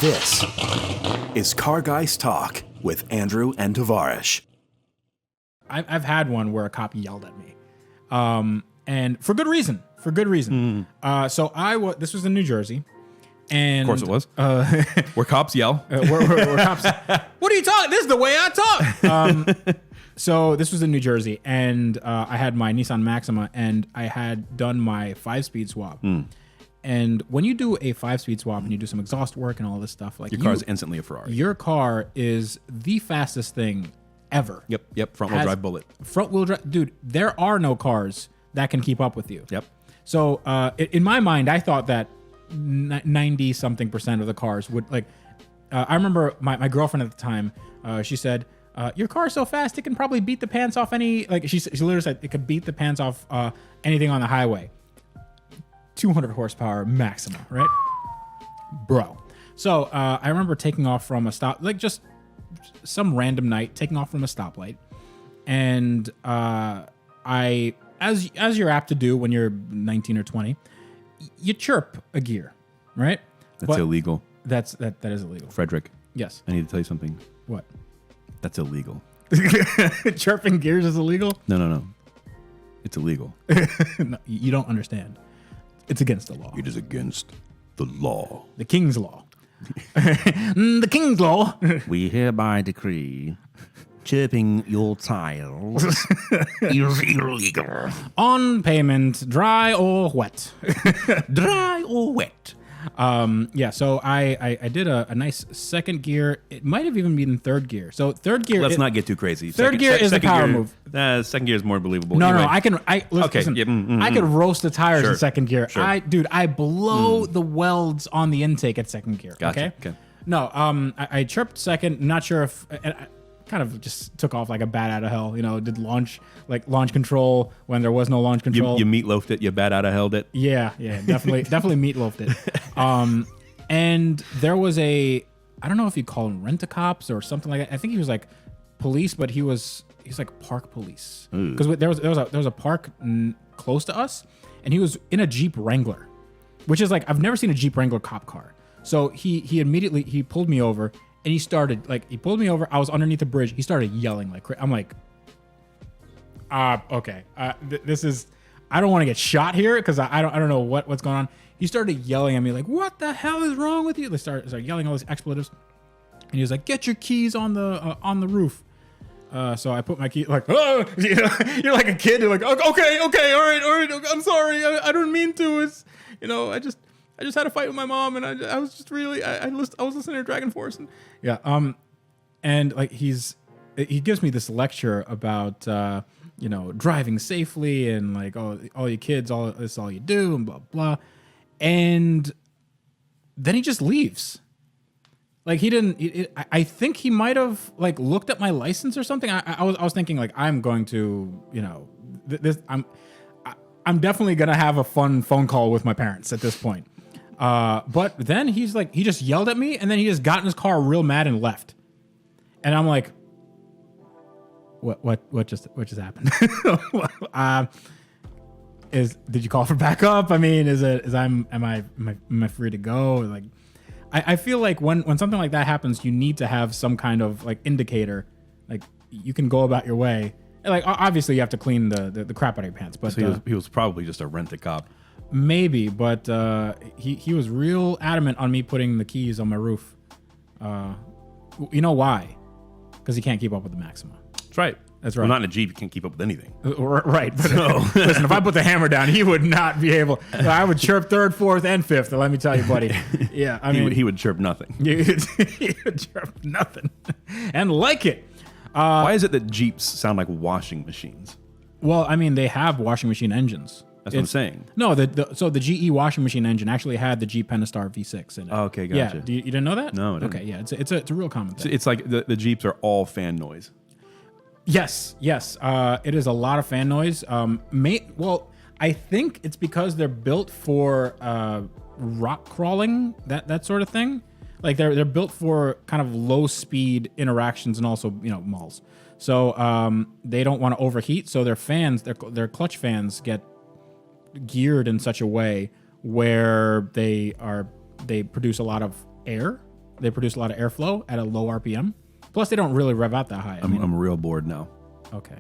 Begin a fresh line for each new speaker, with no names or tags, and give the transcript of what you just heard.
This is Car Guys Talk with Andrew and Tavarish.
I've had one where a cop yelled at me, and for good reason. So this was in New Jersey, and
Of course it was. Where cops yell.
where cops. What are you talking? This is the way I talk. So this was in New Jersey, and I had my Nissan Maxima, and I had done my 5-speed swap. And when you do a 5-speed swap and you do some exhaust work and all this stuff, like
Your car is instantly a Ferrari.
your car is the fastest thing ever.
Yep. Front-wheel drive bullet.
Front-wheel drive, dude. There are no cars that can keep up with you.
Yep.
So in my mind, I thought that 90-something% of the cars would like. I remember my girlfriend at the time. She said, "Your car's so fast, it can probably beat the pants off any." Like she literally said, it could beat the pants off anything on the highway. 200 horsepower Maxima, right, bro? So I remember taking off from a stop, like just some random night, taking off from a stoplight, and I, as you're apt to do when you're 19 or 20, you chirp a gear, right?
That's illegal.
That is illegal.
Frederick,
Yes.
I need to tell you something.
What?
That's illegal.
Chirping gears is illegal?
No. It's illegal.
No, you don't understand. It's against the law.
It is against the law.
The king's law. The king's law.
We hereby decree chirping your tires is illegal.
On payment, dry or wet.
Dry or wet.
Yeah, so I did a nice second gear. It might have even been third gear. So third gear.
Let's not get too crazy.
Third gear is a power move.
Second gear is more believable.
No,
Anyway.
Listen,
Yeah,
I could roast the tires
Sure,
in second gear.
sure.
I blow the welds on the intake at second gear.
Gotcha, okay.
No, I chirped second. Not sure if and I kind of just took off like a bat out of hell. You know, did launch control when there was no launch control.
You meatloafed it. You bat out of helled it.
Yeah, definitely meatloafed it. And there was I don't know if you call him rent-a-cops or something like that. I think he was like police, but he's like park police. Because there was a park close to us, and he was in a Jeep Wrangler, which is like, I've never seen a Jeep Wrangler cop car. So he immediately pulled me over, and he pulled me over. I was underneath the bridge. He started yelling like I'm like, okay, this is. I don't want to get shot here because I don't know what's going on. He started yelling at me like, "What the hell is wrong with you?" They started yelling all these expletives, and he was like, "Get your keys on the roof." So I put my key like, "Oh," you're like a kid. You're like, "Okay, all right. I'm sorry. I don't mean to. It's I just had a fight with my mom, and I was just really I was listening to Dragon Force, and yeah and like he gives me this lecture about driving safely and like all you kids, this is all you do and blah blah, and then he just leaves. Like he didn't. I think he might have like looked at my license or something. I was thinking like I'm going to I'm definitely gonna have a fun phone call with my parents at this point. But then he just yelled at me, and then he just got in his car real mad and left. And I'm like, what just happened? Did you call for backup? I mean, am I free to go? Like, I feel like when something like that happens, you need to have some kind of like indicator, like you can go about your way. And like obviously you have to clean the crap out of your pants, but
So he was probably just a rent-a-cop.
Maybe, but he was real adamant on me putting the keys on my roof. You know why? Because he can't keep up with the Maxima.
That's right.
That's right.
Well, not in a Jeep. You can't keep up with anything.
Right. But, listen, if I put the hammer down, he would not be able. I would chirp third, fourth, and fifth. Let me tell you, buddy. Yeah, I mean,
he would chirp nothing.
he would chirp nothing, and like it.
Why is it that Jeeps sound like washing machines?
Well, I mean, they have washing machine engines.
That's what I'm saying.
No, so the GE washing machine engine actually had the Jeep Pentastar V6 in it.
Oh, okay, gotcha.
Yeah, you didn't know that?
No, I didn't.
Okay, yeah, it's a real common thing.
It's like the Jeeps are all fan noise.
Yes. It is a lot of fan noise. Well, I think it's because they're built for rock crawling, that sort of thing. Like they're built for kind of low speed interactions and also malls. So they don't want to overheat. So their fans, their clutch fans, get geared in such a way where they produce a lot of air They produce a lot of airflow at a low RPM. Plus, they don't really rev out that high.
I'm real bored now.
Okay.